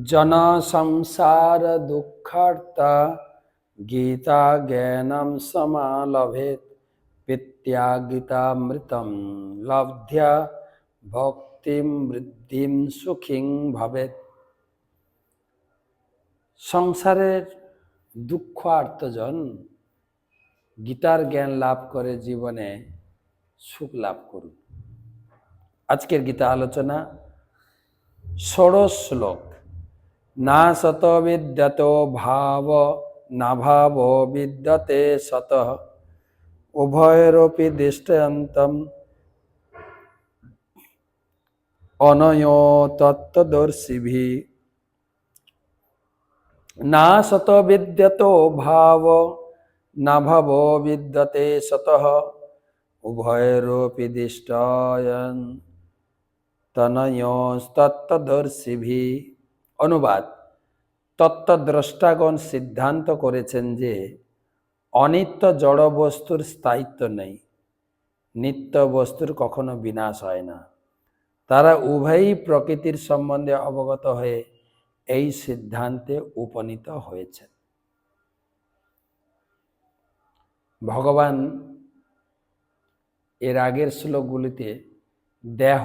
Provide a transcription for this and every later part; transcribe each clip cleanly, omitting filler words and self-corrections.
জন সংসার দুঃখার্তা গীতা জ্ঞানম সমালভেত পিত্য়া গীতামৃতম লব্ধ্বা ভক্তিম বৃদ্ধিম সুখিং ভবেত। সংসারের দুঃখ আর্তজন গীতার জ্ঞান লাভ করে জীবনে সুখ লাভ করুন। আজকের গীতা আলোচনা ষোড়শ শ্লোক। না সত বিদ্যত ভাব না ভাব বিদ্যতে সত উভয়রপি দৃষ্টান্তম অনয় তত্ত্বদর্শিভিঃ। না সত বিদ্যত ভাব না ভাব বিদ্যতে সতঃ উভয়রপি দৃষ্টান্তনয়স্তত্ত্বদর্শিভিঃ। অনুবাদ: তত্ত্বদ্রষ্টাগণ সিদ্ধান্ত করেছেন যে অনিত্য জড় বস্তুর স্থায়িত্ব নেই, নিত্য বস্তুর কখনো বিনাশ হয় না। তারা উভয়ই প্রকৃতির সম্বন্ধে অবগত হয়ে এই সিদ্ধান্তে উপনীত হয়েছে। ভগবান এর আগের শ্লোকগুলিতে দেহ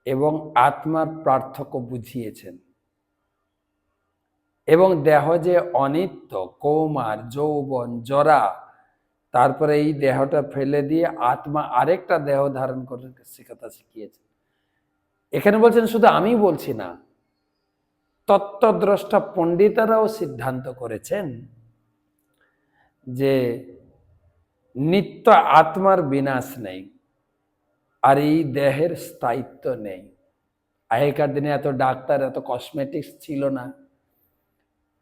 এবং আত্মার পার্থক্য বুঝিয়েছেন এবং দেহ যে অনিত্য, কৌমার, যৌবন, জরা, তারপরে এই দেহটা ফেলে দিয়ে আত্মা আরেকটা দেহ ধারণ করে সে কথা শিখিয়েছেন। এখানে বলছেন শুধু আমি বলছি না, তত্ত্বদ্রষ্টা পণ্ডিতরাও সিদ্ধান্ত করেছেন যে নিত্য আত্মার বিনাশ নেই আর এই দেহের স্থায়িত্ব নেই। আগেকার দিনে এত ডাক্তার, এত কসমেটিক্স ছিল না,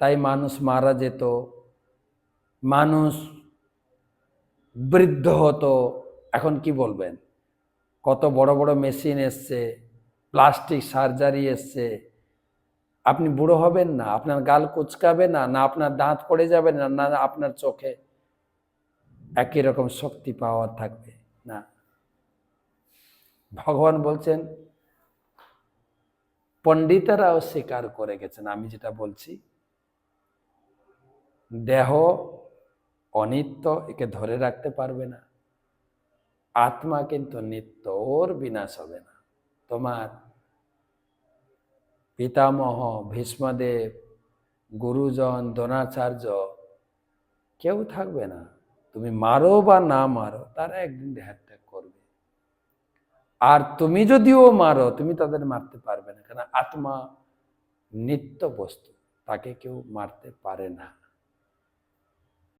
তাই মানুষ মারা যেত, মানুষ বৃদ্ধ হতো। এখন কি বলবেন, কত বড় বড় মেশিন এসছে, প্লাস্টিক সার্জারি এসছে। আপনি বুড়ো হবেন না, আপনার গাল কুচকাবে না, না আপনার দাঁত পড়ে যাবে না, না আপনার চোখে একই রকম শক্তি পাওয়ার থাকবে না। ভগবান বলছেন, পণ্ডিতরাও স্বীকার করে গেছেন আমি যেটা বলছি, দেহ অনিত্য, একে ধরে রাখতে পারবে না। আত্মা কিন্তু নিত্য, ওর বিনাশ হবে না। তোমার পিতামহ ভীষ্মদেব, গুরুজন, দ্রোণাচার্য কেউ থাকবে না। তুমি মারো বা না মারো, তারা একদিন দেহত্যাগ করবে। আর তুমি যদিও মারো, তুমি তাদের মারতে পারবে না, কারণ আত্মা নিত্য বস্তু, তাকে কেউ মারতে পারে না।